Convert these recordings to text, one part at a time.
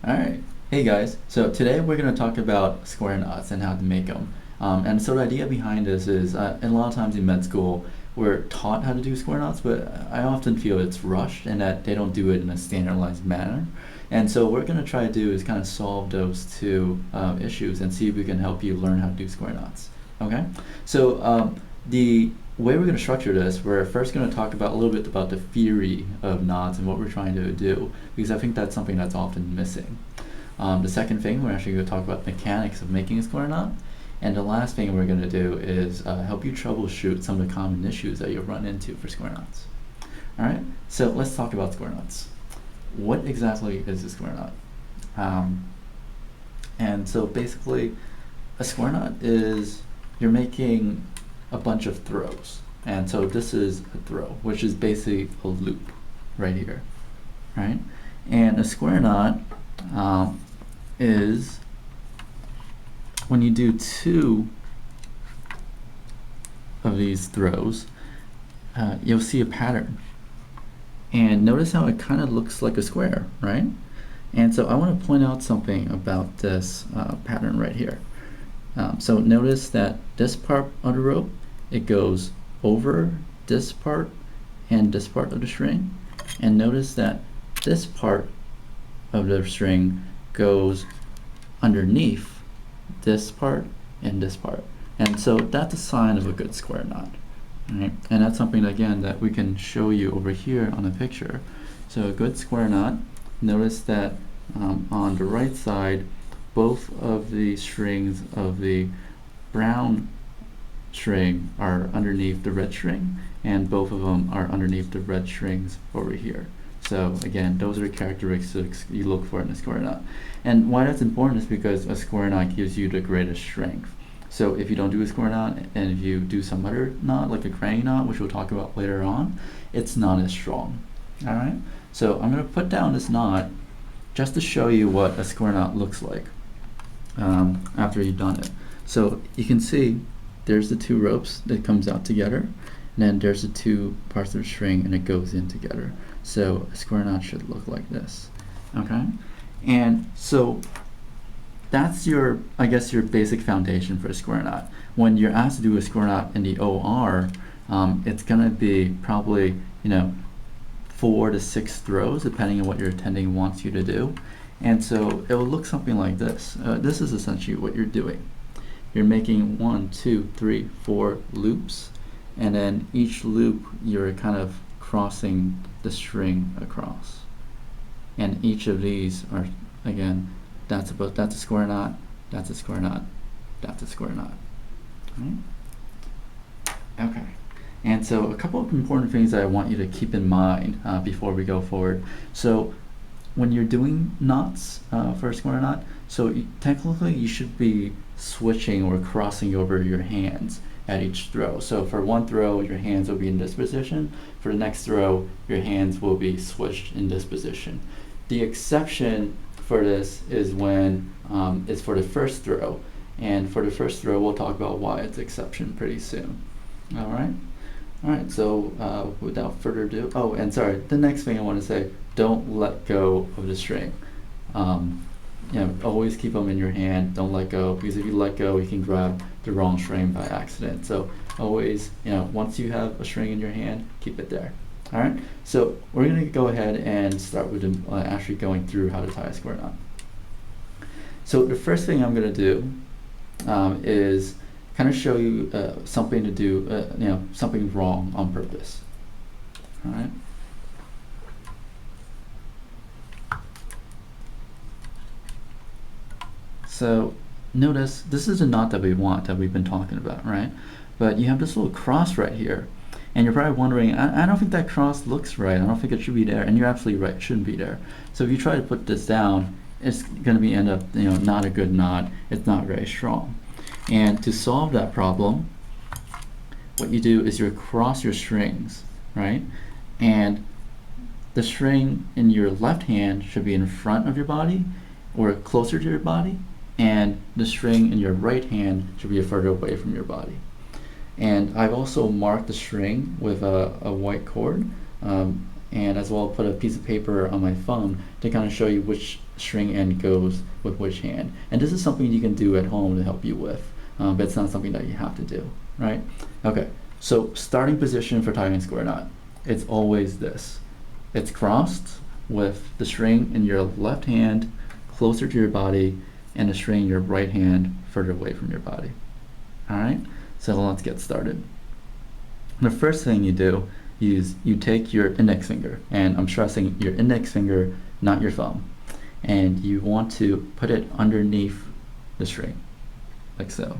Alright, hey guys. So today we're going to talk about square knots and how to make them. And so the idea behind this is, and a lot of times in med school, we're taught how to do square knots, but I often feel it's rushed and that they don't do it in a standardized manner. And so what we're going to try to do is kind of solve those two issues and see if we can help you learn how to do square knots. Okay? So the way we're going to structure this, we're first going to talk about a little bit about the theory of knots and what we're trying to do, because I think that's something that's often missing. The second thing, we're actually going to talk about the mechanics of making a square knot. And the last thing we're going to do is help you troubleshoot some of the common issues that you'll run into for square knots. Alright, so let's talk about square knots. What exactly is a square knot? And so basically, a square knot is you're making a bunch of throws. And so this is a throw, which is basically a loop right here, right? And a square knot is when you do two of these throws, you'll see a pattern. And notice how it kind of looks like a square, right? And so I want to point out something about this pattern right here. So notice that this part of the rope, it goes over this part and this part of the string. And notice that this part of the string goes underneath this part and this part. And so that's a sign of a good square knot. Right? And that's something, again, that we can show you over here on the picture. So a good square knot, notice that on the right side, both of the strings of the brown string are underneath the red string, and both of them are underneath the red strings over here. So again, those are the characteristics you look for in a square knot. And why that's important is because a square knot gives you the greatest strength. So if you don't do a square knot, and if you do some other knot, like a granny knot, which we'll talk about later on, it's not as strong. Alright? So I'm going to put down this knot just to show you what a square knot looks like after you've done it. So you can see there's the two ropes that comes out together, and then there's the two parts of the string and it goes in together. So a square knot should look like this. Okay? And so that's your, I guess, your basic foundation for a square knot. When you're asked to do a square knot in the OR, it's going to be probably, 4 to 6 throws, depending on what your attending wants you to do. And so it will look something like this. This is essentially what you're doing. You're making 1, 2, 3, 4 loops, and then each loop you're kind of crossing the string across. And each of these are, again, that's a square knot, that's a square knot, that's a square knot. Right? Okay. And so a couple of important things that I want you to keep in mind before we go forward. So when you're doing knots for a square knot, so technically you should be switching or crossing over your hands at each throw. So for one throw, your hands will be in this position. For the next throw, your hands will be switched in this position. The exception for this is when it's for the first throw. And for the first throw, we'll talk about why it's exception pretty soon. All right? All right, so without further ado, oh, and sorry, the next thing I want to say, don't let go of the string. Always keep them in your hand, don't let go, because if you let go, you can grab the wrong string by accident. So always, once you have a string in your hand, keep it there. All right, so we're going to go ahead and start with actually going through how to tie a square knot. So the first thing I'm going to do is kind of show you something to do, something wrong on purpose. All right. So notice this is a knot that we want, that we've been talking about, right? But you have this little cross right here, and you're probably wondering, I don't think that cross looks right. I don't think it should be there, and you're absolutely right, it shouldn't be there. So if you try to put this down, it's going to end up, not a good knot. It's not very strong. And to solve that problem, what you do is you cross your strings, right? And the string in your left hand should be in front of your body or closer to your body, and the string in your right hand should be further away from your body. And I've also marked the string with a white cord and as well put a piece of paper on my thumb to kind of show you which string end goes with which hand. And this is something you can do at home to help you with, but it's not something that you have to do, right? Okay, so starting position for tying a square knot, it's always this. It's crossed with the string in your left hand closer to your body and the string in your right hand further away from your body. All right, so let's get started. The first thing you do is you take your index finger, and I'm stressing your index finger, not your thumb, and you want to put it underneath the string, like so.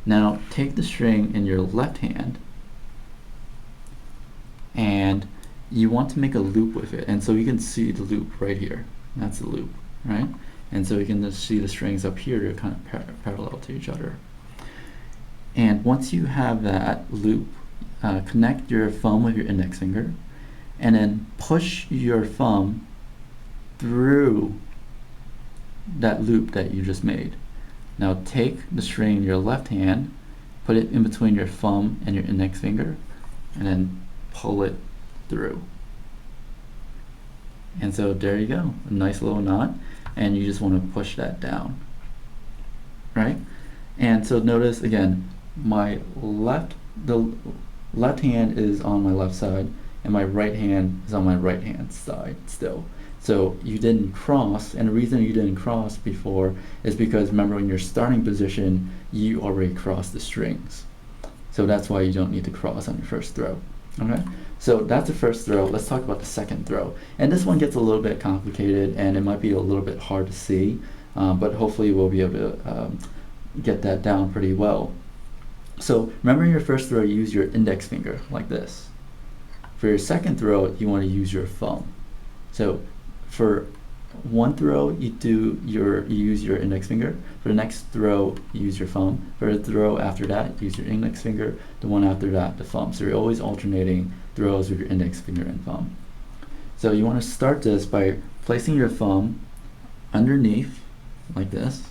Now take the string in your left hand and you want to make a loop with it, and so you can see the loop right here. That's the loop, right? And so you can just see the strings up here are kind of parallel to each other. And once you have that loop, connect your thumb with your index finger and then push your thumb through that loop that you just made. Now take the string in your left hand, put it in between your thumb and your index finger, and then pull it through. And so there you go, a nice little knot, and you just want to push that down, right? And so notice again, the left hand is on my left side and my right hand is on my right hand side still. So you didn't cross, and the reason you didn't cross before is because remember, in your starting position you already crossed the strings. So that's why you don't need to cross on your first throw. Okay, so that's the first throw. Let's talk about the second throw. And this one gets a little bit complicated and it might be a little bit hard to see, but hopefully we'll be able to get that down pretty well. So remember, your first throw you use your index finger like this. For your second throw you want to use your thumb. So for one throw you use your index finger. For the next throw you use your thumb. For the throw after that use your index finger. The one after that the thumb. So you're always alternating throws with your index finger and thumb. So you want to start this by placing your thumb underneath like this,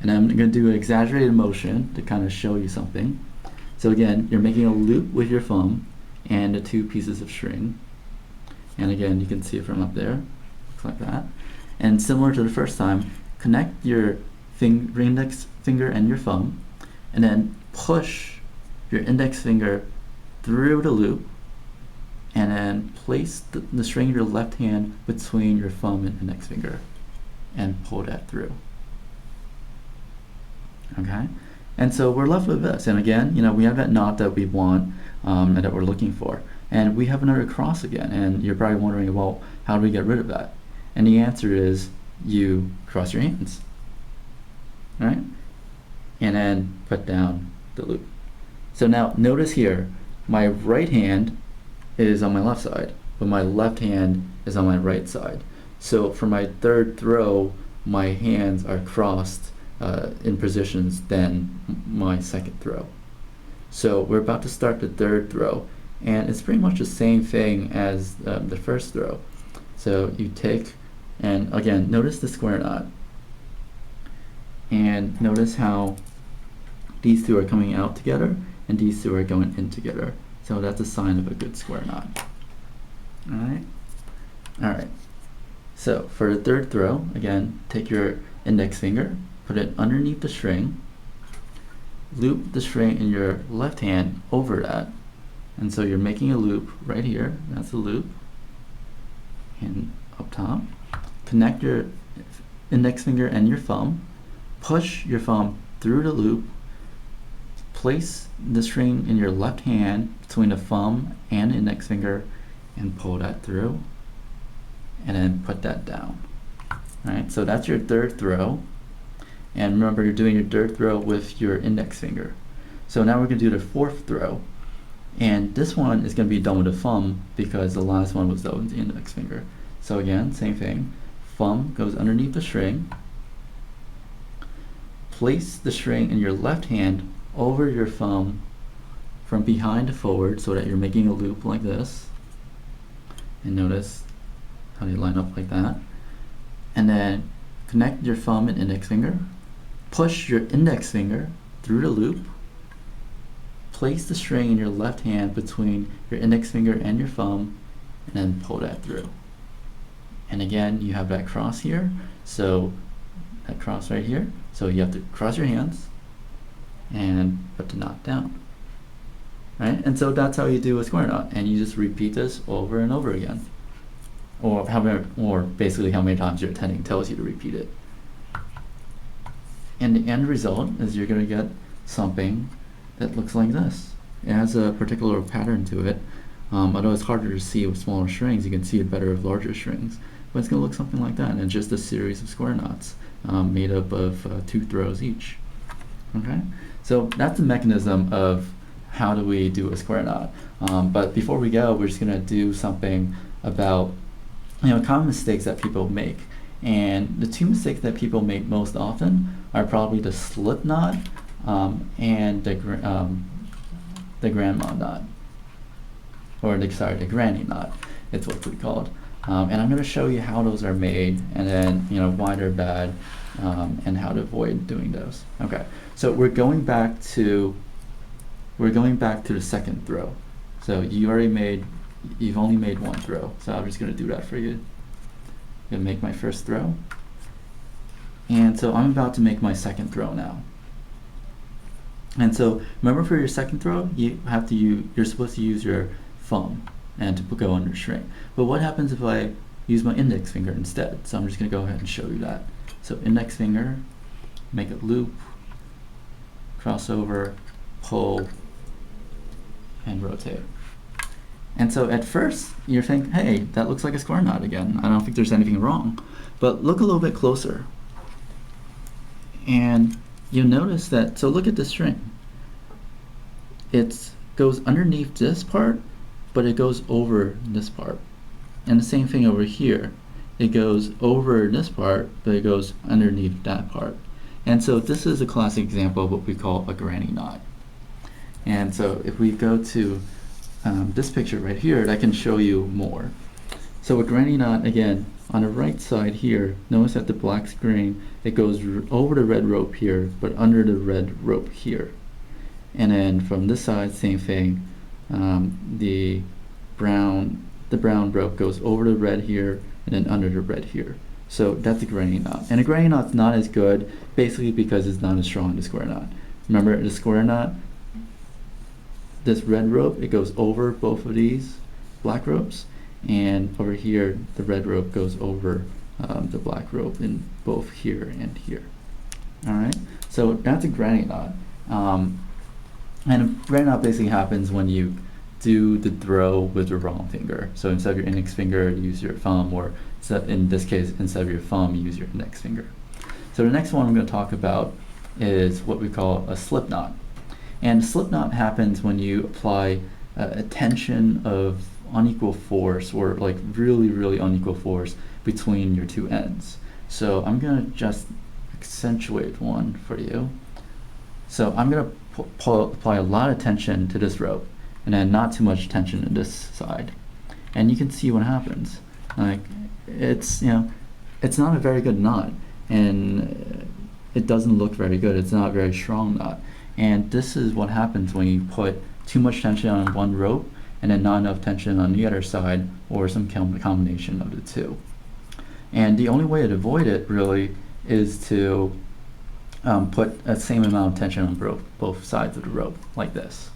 and I'm going to do an exaggerated motion to kind of show you something. So again, you're making a loop with your thumb and the two pieces of string, and again you can see it from up there, looks like that. And similar to the first time, connect your index finger and your thumb, and then push your index finger through the loop, and then place the string of your left hand between your thumb and index finger, and pull that through. Okay, and so we're left with this. And again, you know, we have that knot that we want and that we're looking for, and we have another cross again. And you're probably wondering, well, how do we get rid of that? And the answer is you cross your hands, right? And then put down the loop. So now notice here, my right hand is on my left side, but my left hand is on my right side. So for my third throw, my hands are crossed in positions than my second throw. So we're about to start the third throw, and it's pretty much the same thing as the first throw. So you take, and again, notice the square knot, and notice how these two are coming out together and these two are going in together. So that's a sign of a good square knot. Alright, so for the third throw, again, take your index finger, put it underneath the string, loop the string in your left hand over that, and so you're making a loop right here. That's a loop, and up top, connect your index finger and your thumb, push your thumb through the loop, place the string in your left hand between the thumb and index finger, and pull that through, and then put that down. Alright, so that's your third throw. And remember, you're doing your third throw with your index finger. So now we're going to do the fourth throw. And this one is going to be done with the thumb because the last one was done with the index finger. So again, same thing. Thumb goes underneath the string. Place the string in your left hand over your thumb from behind to forward so that you're making a loop like this. And notice how they line up like that. And then connect your thumb and index finger. Push your index finger through the loop. Place the string in your left hand between your index finger and your thumb, and then pull that through. And again, you have that cross here, so that cross right here, so you have to cross your hands and put the knot down, right? And so that's how you do a square knot, and you just repeat this over and over again, or basically how many times your attending tells you to repeat it. And the end result is you're going to get something that looks like this. It has a particular pattern to it. Although it's harder to see with smaller strings, you can see it better with larger strings. But it's going to look something like that, and it's just a series of square knots made up of 2 throws each. Okay, so that's the mechanism of how do we do a square knot. But before we go, we're just going to do something about common mistakes that people make. And the 2 mistakes that people make most often are probably the slip knot and the grandma knot, or the granny knot. It's what we called. And I'm going to show you how those are made, and then why they're bad, and how to avoid doing those. Okay, so we're going back to the second throw. So you've only made 1 throw. So I'm just going to do that for you. I'm going to make my first throw. And so I'm about to make my second throw now. And so remember, for your second throw, you're supposed to use your thumb and to go under string. But what happens if I use my index finger instead? So I'm just going to go ahead and show you that. So index finger, make a loop, cross over, pull, and rotate. And so at first you're thinking, hey, that looks like a square knot again. I don't think there's anything wrong. But look a little bit closer. And you'll notice that, so look at the string. It goes underneath this part, but it goes over this part. And the same thing over here. It goes over this part, but it goes underneath that part. And so this is a classic example of what we call a granny knot. And so if we go to this picture right here, that can show you more. So a granny knot, again, on the right side here, notice that the black string, it goes over the red rope here, but under the red rope here. And then from this side, same thing. The brown rope goes over the red here, and then under the red here. So that's a granny knot. And a granny knot's not as good, basically because it's not as strong as a square knot. Remember, the square knot, this red rope, it goes over both of these black ropes, and over here the red rope goes over the black rope in both here and here. Alright, so that's a granny knot. And a granny knot basically happens when you do the throw with the wrong finger. So instead of your index finger, you use your thumb, or in this case, instead of your thumb, you use your index finger. So the next one I'm going to talk about is what we call a slip knot. And a slip knot happens when you apply a tension of unequal force, or like really, really unequal force between your 2 ends. So I'm going to just accentuate one for you. So I'm going to apply a lot of tension to this rope, and then not too much tension to this side. And you can see what happens. Like, it's not a very good knot, and it doesn't look very good. It's not a very strong knot. And this is what happens when you put too much tension on one rope and then not enough tension on the other side, or some combination of the 2. And the only way to avoid it really is to put a same amount of tension on both sides of the rope, like this.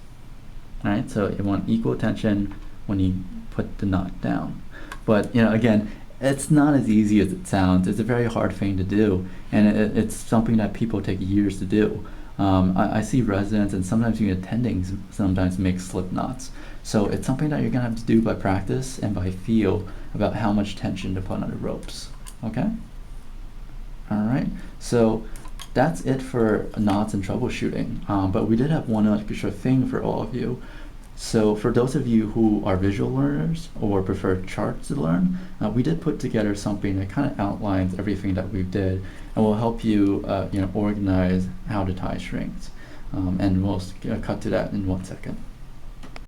Alright, so you want equal tension when you put the knot down. But again, it's not as easy as it sounds. It's a very hard thing to do, and it's something that people take years to do. I see residents, and sometimes even attendings sometimes make slip knots. So it's something that you're going to have to do by practice and by feel about how much tension to put on the ropes. Okay? Alright, so that's it for knots and troubleshooting. But we did have one extra thing for all of you. So for those of you who are visual learners or prefer charts to learn, we did put together something that kind of outlines everything that we did, and will help you organize how to tie strings. And we'll cut to that in 1 second.